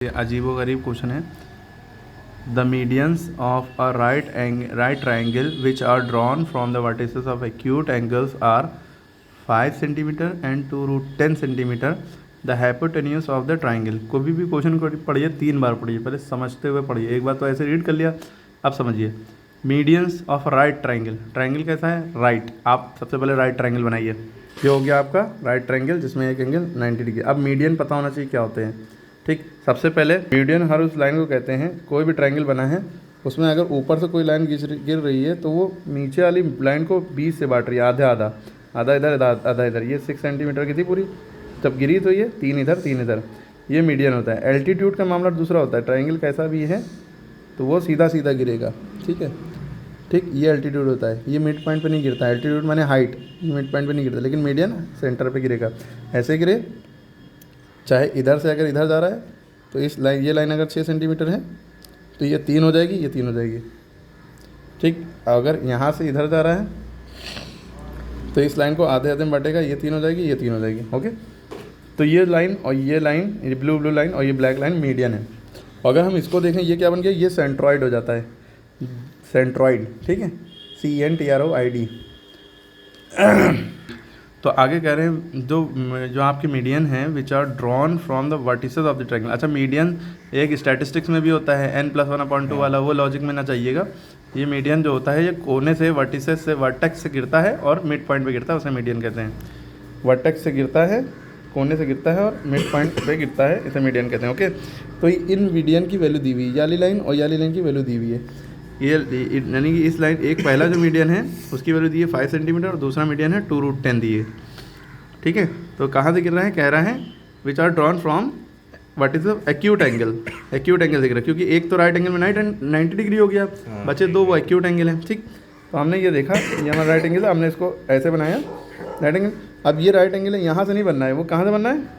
ये अजीबोगरीब क्वेश्चन है। The medians of a right triangle which are drawn from the vertices of acute angles are 5 centimetre and 2√10 centimetre. The hypotenuse of the triangle. कोई भी question को पढ़िए 3 बार पढ़िए, पहले समझते हुए पढ़िए। एक बार तो ऐसे रीड कर लिया, अब समझिए। Medians of right triangle. Triangle कैसा है? राइट। आप सबसे पहले राइट ट्राइंगल बनाइए। ये हो गया आपका राइट ट्राइंगल जिसमें एक एंगल 90 डिग्री। अब मीडियन पता होना चाहिए क्या होते हैं। ठीक, सबसे पहले मीडियन हर उस लाइन को कहते हैं, कोई भी ट्राइंगल बना है उसमें अगर ऊपर से कोई लाइन गिर रही है तो वो नीचे वाली लाइन को 20 से बांट रही है, आधा आधा, आधा इधर आधा इधर। ये 6 सेंटीमीटर की थी पूरी, जब गिरी तो ये 3 इधर 3 इधर। ये मीडियन होता है। एल्टीट्यूड का मामला दूसरा होता है। ट्राइंगल कैसा भी है तो वो सीधा सीधा गिरेगा। ठीक है, ठीक, ये एल्टीट्यूड होता है। ये मिड पॉइंट पे नहीं गिरता। एल्टीट्यूड माने हाइट, ये मिड पॉइंट पे नहीं गिरता, लेकिन मीडियन सेंटर पे गिरेगा। ऐसे गिरे, चाहे इधर से अगर इधर जा रहा है तो इस लाइन, ये लाइन अगर 6 सेंटीमीटर है तो ये 3 हो जाएगी, ये 3 हो जाएगी। ठीक, अगर यहाँ से इधर जा रहा है तो इस लाइन को आधे आधे में बांटेगा, ये 3 हो जाएगी, ये 3 हो जाएगी। ओके, तो ये लाइन और ये लाइन, ये ब्लू लाइन और ये ब्लैक लाइन मीडियन है। अगर हम इसको देखें, ये क्या बन गया? ये सेंट्रॉइड हो जाता है, सेंट्रॉइड। ठीक है, CENTROID। तो आगे कह रहे हैं जो आपके मीडियन हैं which are drawn from the vertices of the triangle. अच्छा, मीडियन एक स्टैटिस्टिक्स में भी होता है, n+1/2 वाला, वो लॉजिक में ना चाहिएगा। ये मीडियन जो होता है ये कोने से, वर्टिसेस से, वर्टेक्स से गिरता है और मिड पॉइंट पे गिरता है, उसे मीडियन कहते हैं। वर्टेक्स से गिरता है, कोने से गिरता है और मिड पॉइंट पे गिरता है, इसे मीडियन कहते हैं। ओके, तो इन मीडियन की वैल्यू दी हुई है, याली लाइन और याली लाइन की वैल्यू दी हुई है। ये यानी कि इस लाइन, एक पहला जो मीडियन है उसकी वैल्यू दी है 5 सेंटीमीटर और दूसरा मीडियन है 2√10 दी है। ठीक है, तो कहाँ से गिर रहा है? कह रहा है which are drawn from what is acute angle. Acute angle दिख रहा है क्योंकि एक तो राइट एंगल में 90 डिग्री हो गया, बचे 2, वो एक्यूट एंगल है। ठीक, तो हमने ये देखा, ये हमारा राइट एंगल है, हमने इसको ऐसे बनाया राइट एंगल। अब ये राइट एंगल है, यहाँ से नहीं बनना है, वो कहाँ से बनना है?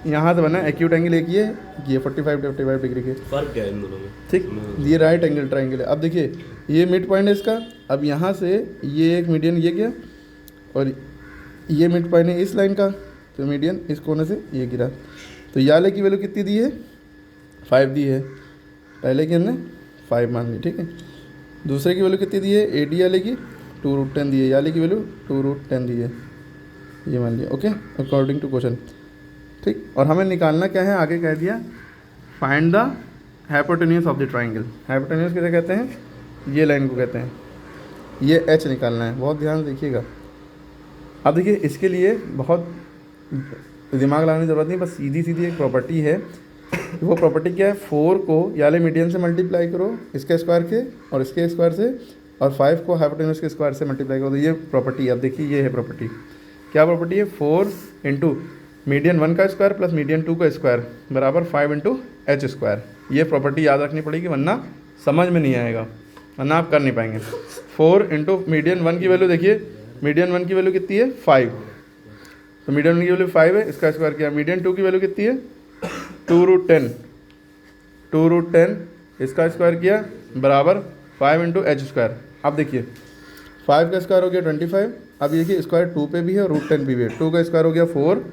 यहाँ से बनना है। एक्यूट एंगल एक ये 45 डिग्री के फर्क क्या है इन दोनों में? ठीक, ये राइट एंगल ट्राइंगल है। अब देखिए, ये मिड पॉइंट है इसका। अब यहाँ से ये एक मीडियन ये गया और ये मिड पॉइंट है इस लाइन का, तो मीडियन इस कोने से ये गिरा। तो याले की वैल्यू कितनी दी है? 5 दी है। पहले की हमने 5 मान ली। ठीक है, दूसरे की वैल्यू कितनी दी है? AD याले की 2√10 दी है, याले की वैल्यू 2√10 दी है, ये मान लिया। Okay, according to question. ठीक, और हमें निकालना क्या है? आगे कह दिया find the hypotenuse of the triangle. Hypotenuse किसे कहते हैं? ये लाइन को कहते हैं। ये H निकालना है, बहुत ध्यान से देखिएगा। अब देखिए, इसके लिए बहुत दिमाग लगाने की ज़रूरत नहीं, बस सीधी सीधी एक प्रॉपर्टी है। वो प्रॉपर्टी क्या है? 4 को याले मीडियन से मल्टीप्लाई करो, इसके स्क्वायर के और इसके स्क्वायर से, और 5 को हाइपोटेन्यूज के स्क्वायर से मल्टीप्लाई करो। तो ये प्रॉपर्टी, अब देखिए ये है प्रॉपर्टी। क्या प्रॉपर्टी है? 4 इंटू मीडियन 1 का स्क्वायर प्लस मीडियन 2 का स्क्वायर बराबर 5 इंटू H स्क्वायर। ये प्रॉपर्टी याद रखनी पड़ेगी, वरना समझ में नहीं आएगा, वरना आप कर नहीं पाएंगे। 4 इंटू मीडियन 1 की वैल्यू देखिए, मीडियन 1 की वैल्यू कितनी है? 5, तो मीडियन 1 की वैल्यू 5 है, इसका स्क्वायर किया। मीडियन 2 की वैल्यू कितनी है? 2√10, 2√10 इसका स्क्वायर किया बराबर 5 इंटू H स्क्वायर। अब देखिए 5 का स्क्वायर हो गया 25। अब देखिए स्क्वायर 2 पे भी है और √10 पे भी है। 2 का स्क्वायर हो गया 4,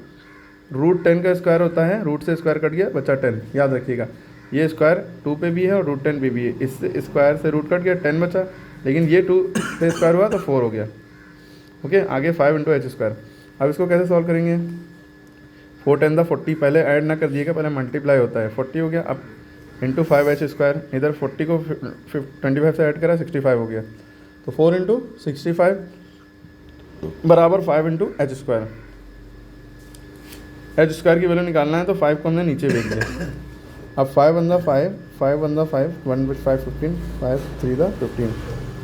√10 का स्क्वायर होता है, रूट से स्क्वायर कट गया, बचा 10। याद रखिएगा, ये स्क्वायर 2 पे भी है और √10 पे भी है। इससे स्क्वायर से रूट कट गया, 10 बचा, लेकिन ये 2 से स्क्वायर हुआ तो 4 हो गया। ओके, आगे 5 इंटू H स्क्वायर। अब इसको कैसे सॉल्व करेंगे? 4 10 द 40, पहले ऐड ना कर दिएगा, पहले मल्टीप्लाई होता है। 40 हो गया, अब इंटू 5H स्क्वायर, इधर 40 को 25 से ऐड करा, 65 हो गया। तो 4 इंटू 65 बराबर 5 into H square. H square की वैल्यू निकालना है तो 5 को हमने नीचे भेज दिया। अब 5 1 5, 5 1 5, 1 with 5 15, 5 3 15,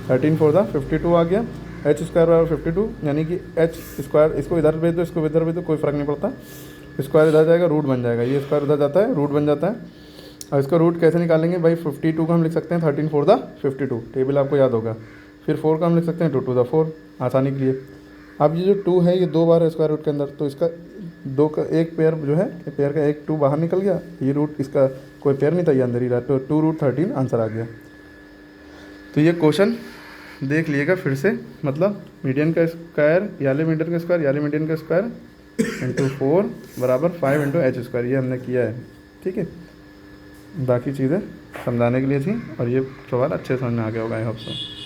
13 4 52 आ गया। H स्क्वायर बराबर 52, यानी कि H स्क्वायर, इसको इधर भेज दो, इसको इधर भेज दो, कोई फ़र्क नहीं पड़ता। स्क्वायर इधर जाएगा, रूट बन जाएगा। ये स्क्वायर उधर जाता है, रूट बन जाता है। और इसका रूट कैसे निकालेंगे भाई? 52 को हम लिख सकते हैं 13 4 52, टेबल आपको याद होगा। फिर 4 का हम लिख सकते हैं 2 2 4, आसानी के लिए। अब ये जो 2 है ये 2 बार है स्क्वायर रूट के अंदर, तो इसका 2 का एक पेयर जो है, पेयर का एक 2 बाहर निकल गया। ये रूट इसका कोई पेयर नहीं था, ये अंदर ही रहा, तो 2√13 आंसर आ गया। तो ये क्वेश्चन देख लिएगा फिर से, मतलब मीडियन का स्क्वायर याले मीडियन का स्क्वायर, याले मीडियन का स्क्वायर इंटू 4 बराबर 5 इंटू H स्क्वायर, ये हमने किया है। ठीक है, बाकी चीज़ें समझाने के लिए थी और ये सवाल अच्छे समझ में आ गया होगा आई होप सो।